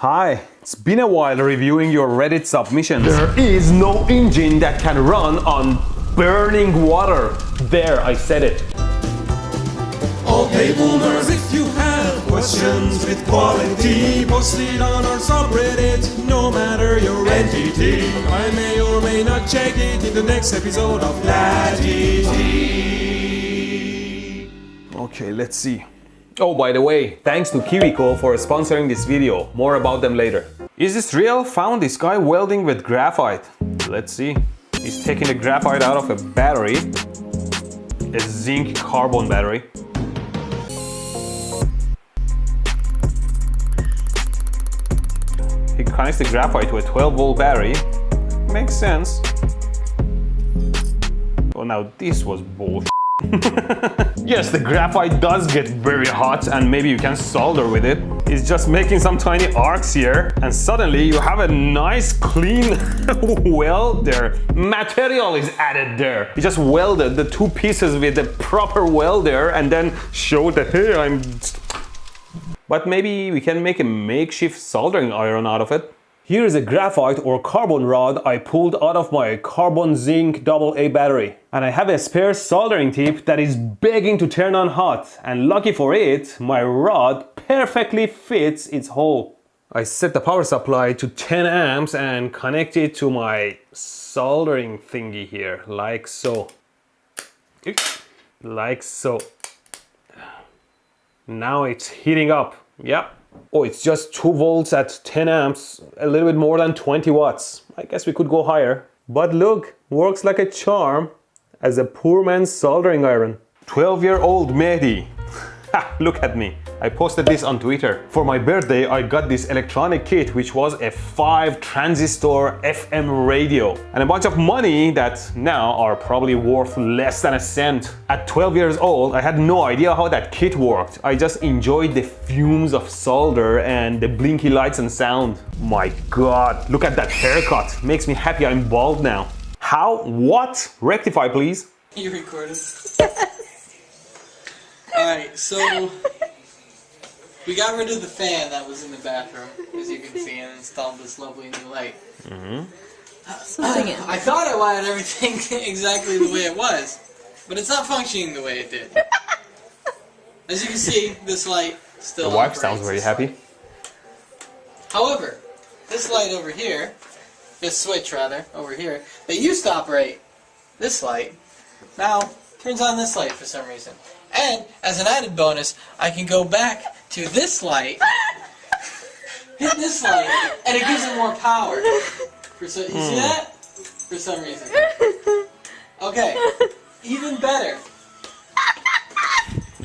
Hi, it's been a while reviewing your Reddit submissions. There is no engine that can run on burning water. There, I said it. Okay, boomers, if you have questions with quality, post it on our subreddit, no matter your entity. I may or may not check it in the next episode of LATITY. Okay, let's see. Oh, by the way, thanks to KiwiCo for sponsoring this video. More about them later. Is this real? Found this guy welding with graphite. Let's see. He's taking the graphite out of a battery. A zinc carbon battery. He connects the graphite to a 12-volt battery. Makes sense. Oh, now this was bullshit. Yes, the graphite does get very hot and maybe you can solder with it. It's just making some tiny arcs here and suddenly you have a nice clean weld there. Material is added there. You just welded the two pieces with the proper welder and then showed that, hey, I'm... But maybe we can make a makeshift soldering iron out of it. Here is a graphite or carbon rod I pulled out of my carbon zinc AA battery. And I have a spare soldering tip that is begging to turn on hot. And lucky for it, my rod perfectly fits its hole. I set the power supply to 10 amps and connect it to my soldering thingy here, like so. Like so. Now it's heating up. Yep. Oh, it's just 2 volts at 10 amps, a little bit more than 20 watts. I guess we could go higher. But look, works like a charm as a poor man's soldering iron. 12-year-old Mehdi. Look at me. I posted this on Twitter. For my birthday, I got this electronic kit, which was a 5-transistor FM radio and a bunch of money that now are probably worth less than a cent. At 12 years old, I had no idea how that kit worked. I just enjoyed the fumes of solder and the blinky lights and sound. My God, look at that haircut. Makes me happy I'm bald now. How? What? Rectify, please. You recorded. Alright, so we got rid of the fan that was in the bathroom, as you can see, and installed this lovely new light. I thought I wired everything exactly the way it was, but it's not functioning the way it did. As you can see, this light still The wife sounds very happy. However, this light over here, this switch rather, over here, that used to operate this light, now turns on this light for some reason. And, as an added bonus, I can go back to this light, hit this light, and it gives it more power. You see that? For some reason. Okay, even better.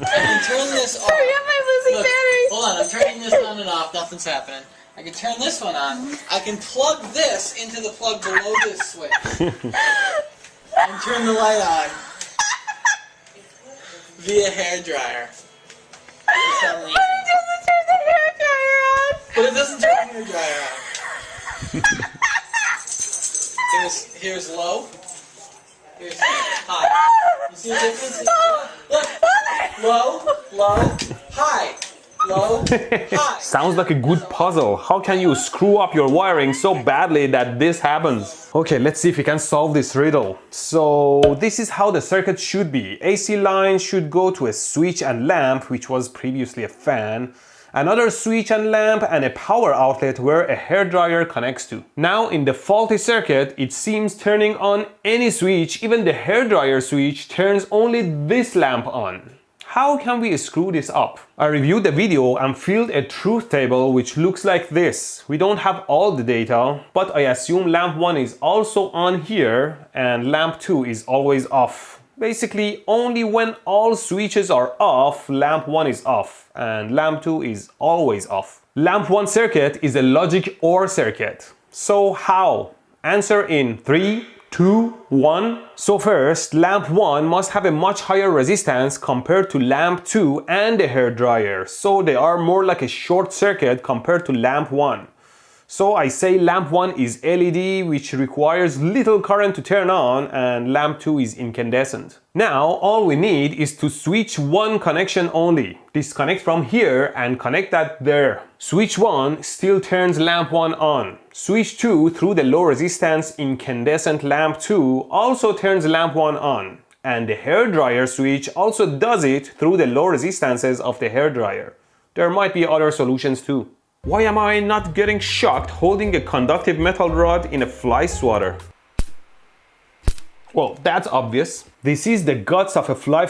I can turn this off. Hurry up, I'm losing batteries. Hold on, I'm turning this on and off, nothing's happening. I can turn this one on. I can plug this into the plug below this switch. And turn the light on. Via hairdryer. For some reason. It doesn't turn the hairdryer on. But it doesn't turn the hairdryer on. Here's low. Here's high. You see the difference? Look! Low, low, high. Low, high. Sounds like a good puzzle. How can you screw up your wiring so badly that this happens? Okay, let's see if we can solve this riddle. So this is how the circuit should be. AC line should go to a switch and lamp, which was previously a fan, another switch and lamp, and a power outlet where a hairdryer connects to. Now in the faulty circuit, it seems turning on any switch, even the hairdryer switch, turns only this lamp on. How can we screw this up? I reviewed the video and filled a truth table which looks like this. We don't have all the data, but I assume lamp 1 is also on here and lamp 2 is always off. Basically, only when all switches are off, lamp 1 is off and lamp 2 is always off. Lamp 1 circuit is a logic OR circuit. So how? Answer in 3, 2, 1. So first, lamp 1 must have a much higher resistance compared to lamp 2 and the hairdryer, so they are more like a short circuit compared to lamp 1. So I say lamp 1 is LED, which requires little current to turn on, and lamp 2 is incandescent. Now all we need is to switch one connection only. Disconnect from here and connect that there. Switch 1 still turns lamp 1 on. Switch 2 through the low resistance incandescent lamp 2 also turns lamp 1 on. And the hairdryer switch also does it through the low resistances of the hairdryer. There might be other solutions too. Why am I not getting shocked holding a conductive metal rod in a fly swatter? Well, that's obvious. This is the guts of a fly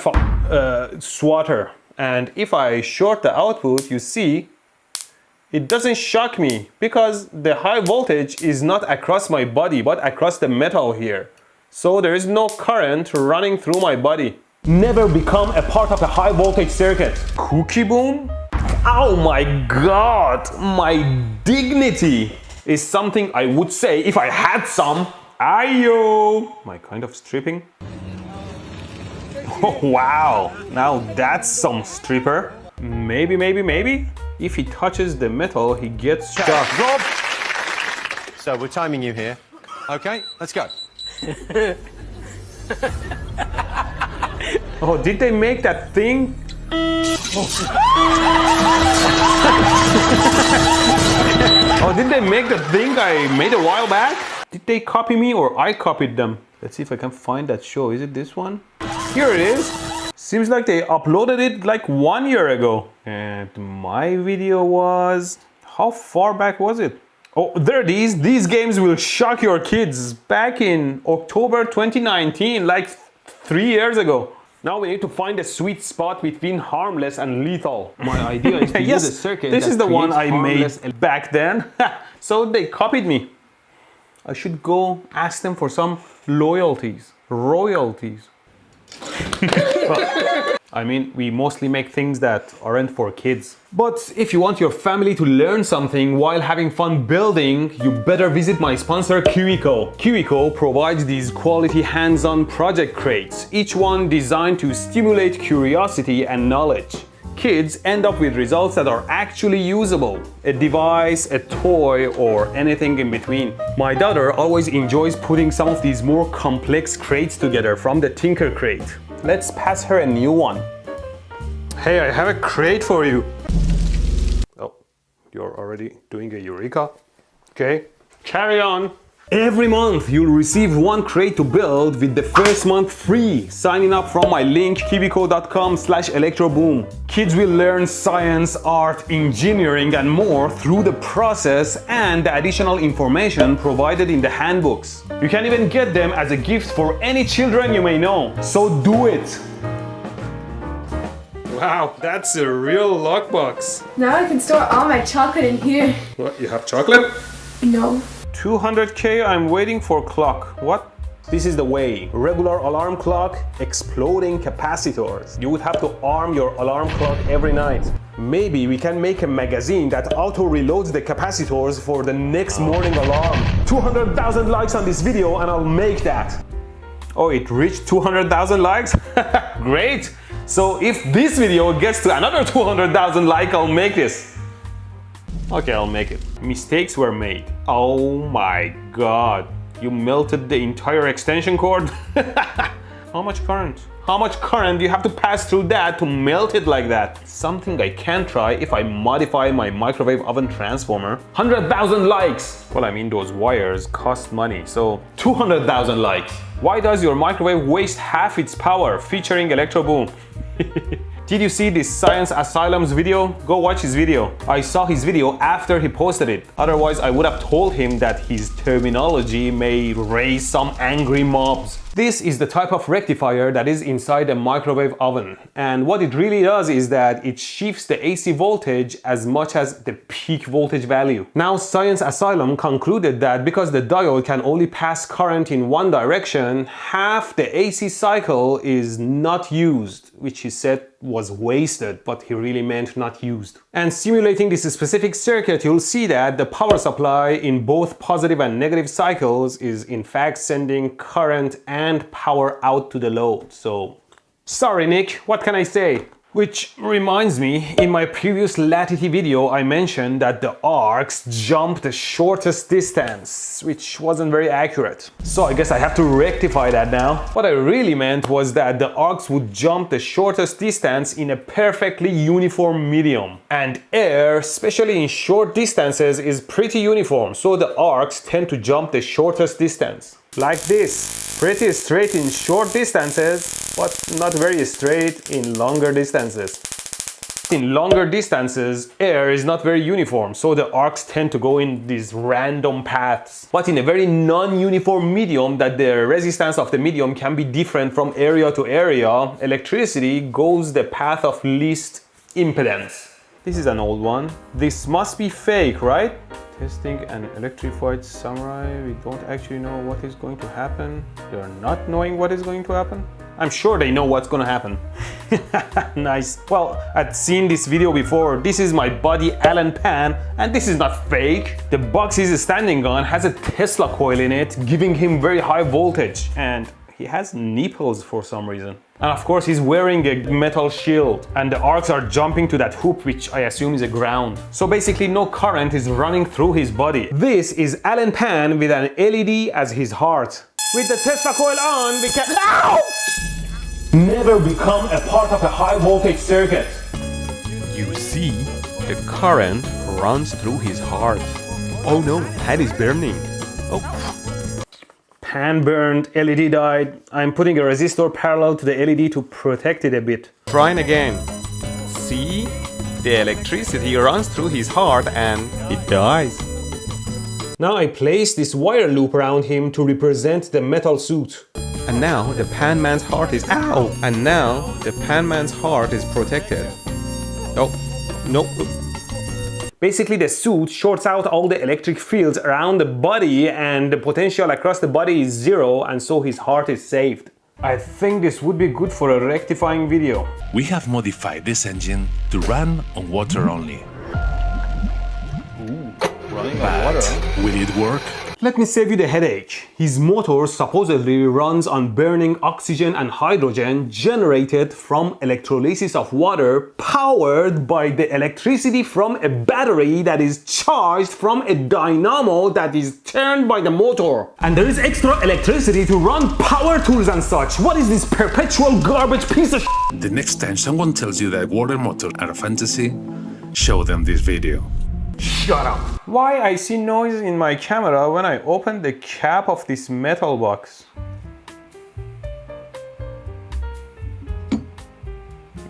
swatter. And if I short the output, you see, it doesn't shock me because the high voltage is not across my body, but across the metal here. So there is no current running through my body. Never become a part of a high voltage circuit. Cookie boom? Oh my god, my dignity is something I would say if I had some. Ayo! Am I kind of stripping? Oh wow, now that's some stripper. Maybe. If he touches the metal, he gets shocked. Rob! So we're timing you here. Okay, let's go. Oh, did they make that thing? Oh, did they make the thing I made a while back? Did they copy me or I copied them? Let's see if I can find that show. Is it this one? Here it is. Seems like they uploaded it like 1 year ago. And my video was... How far back was it? Oh, there it is. These games will shock your kids. Back in October 2019, like 3 years ago. Now we need to find a sweet spot between harmless and lethal. My idea is to yes, use a circuit this that is the one creates I made harmless back then. So they copied me. I should go ask them for some royalties. I mean, we mostly make things that aren't for kids. But if you want your family to learn something while having fun building, you better visit my sponsor Kiwico. Kiwico provides these quality hands-on project crates, each one designed to stimulate curiosity and knowledge. Kids end up with results that are actually usable. A device, a toy, or anything in between. My daughter always enjoys putting some of these more complex crates together from the Tinker Crate. Let's pass her a new one. Hey, I have a crate for you. Oh, you're already doing a eureka? Okay, carry on. Every month you'll receive one crate to build with the first month free. Signing up from my link kiwico.com/electroboom. Kids will learn science, art, engineering and more through the process and the additional information provided in the handbooks. You can even get them as a gift for any children you may know. So do it! Wow, that's a real lockbox. Now I can store all my chocolate in here. What, you have chocolate? No. 200k, I'm waiting for clock. What? This is the way. Regular alarm clock, exploding capacitors. You would have to arm your alarm clock every night. Maybe we can make a magazine that auto-reloads the capacitors for the next morning alarm. 200,000 likes on this video and I'll make that. Oh, it reached 200,000 likes? Great! So if this video gets to another 200,000 likes, I'll make this. Okay, I'll make it. Mistakes were made. Oh my god. You melted the entire extension cord? How much current? How much current do you have to pass through that to melt it like that? Something I can try if I modify my microwave oven transformer. 100,000 likes! Well, I mean, those wires cost money, so 200,000 likes. Why does your microwave waste half its power? Featuring ElectroBOOM. Did you see this Science Asylum's video? Go watch his video. I saw his video after he posted it. Otherwise, I would have told him that his terminology may raise some angry mobs. This is the type of rectifier that is inside a microwave oven. And what it really does is that it shifts the AC voltage as much as the peak voltage value. Now, Science Asylum concluded that because the diode can only pass current in one direction, half the AC cycle is not used, which he said was wasted, but he really meant not used. And simulating this specific circuit, you'll see that the power supply in both positive and negative cycles is in fact sending current and power out to the load. So, sorry Nick, what can I say? Which reminds me, in my previous LATITY video I mentioned that the arcs jump the shortest distance, which wasn't very accurate. So I guess I have to rectify that now. What I really meant was that the arcs would jump the shortest distance in a perfectly uniform medium. And air, especially in short distances, is pretty uniform, so the arcs tend to jump the shortest distance. Like this, pretty straight in short distances, but not very straight in longer distances. In longer distances, air is not very uniform, so the arcs tend to go in these random paths. But in a very non-uniform medium, that the resistance of the medium can be different from area to area, electricity goes the path of least impedance. This is an old one. This must be fake, right? Testing an electrified samurai. We don't actually know what is going to happen. They're not knowing what is going to happen. I'm sure they know what's going to happen. Nice. Well, I'd seen this video before. This is my buddy Alan Pan, and this is not fake. The box he's standing on has a Tesla coil in it, giving him very high voltage, and he has nipples for some reason. And of course he's wearing a metal shield, and the arcs are jumping to that hoop, which I assume is a ground. So basically no current is running through his body. This is Alan Pan with an LED as his heart. With the Tesla coil on, we can never become a part of a high voltage circuit. You see, the current runs through his heart. Oh no, head is burning. Oh. Pan burned, LED died. I'm putting a resistor parallel to the LED to protect it a bit. Trying again. See? The electricity runs through his heart and it dies. Now I place this wire loop around him to represent the metal suit. And now the Pan Man's heart is ow! And now the Pan Man's heart is protected. Oh, no. Basically the suit shorts out all the electric fields around the body, and the potential across the body is zero, and so his heart is saved. I think this would be good for a rectifying video. We have modified this engine to run on water only. Running on water? Will it work? Let me save you the headache. His motor supposedly runs on burning oxygen and hydrogen generated from electrolysis of water, powered by the electricity from a battery that is charged from a dynamo that is turned by the motor. And there is extra electricity to run power tools and such. What is this perpetual garbage piece of The next time someone tells you that water motors are a fantasy, show them this video. Shut up! Why I see noise in my camera when I open the cap of this metal box?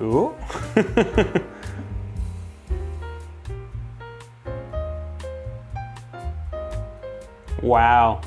Ooh. Wow.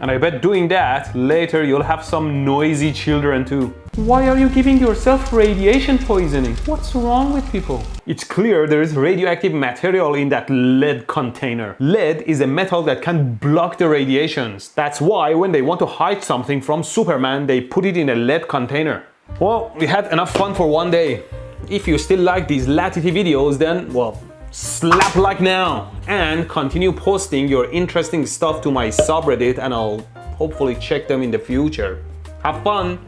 And I bet doing that, later you'll have some noisy children too. Why are you giving yourself radiation poisoning? What's wrong with people? It's clear there is radioactive material in that lead container. Lead is a metal that can block the radiations. That's why when they want to hide something from Superman, they put it in a lead container. Well, we had enough fun for one day. If you still like these LATITY videos, then, well, slap like now and continue posting your interesting stuff to my subreddit, and I'll hopefully check them in the future. Have fun!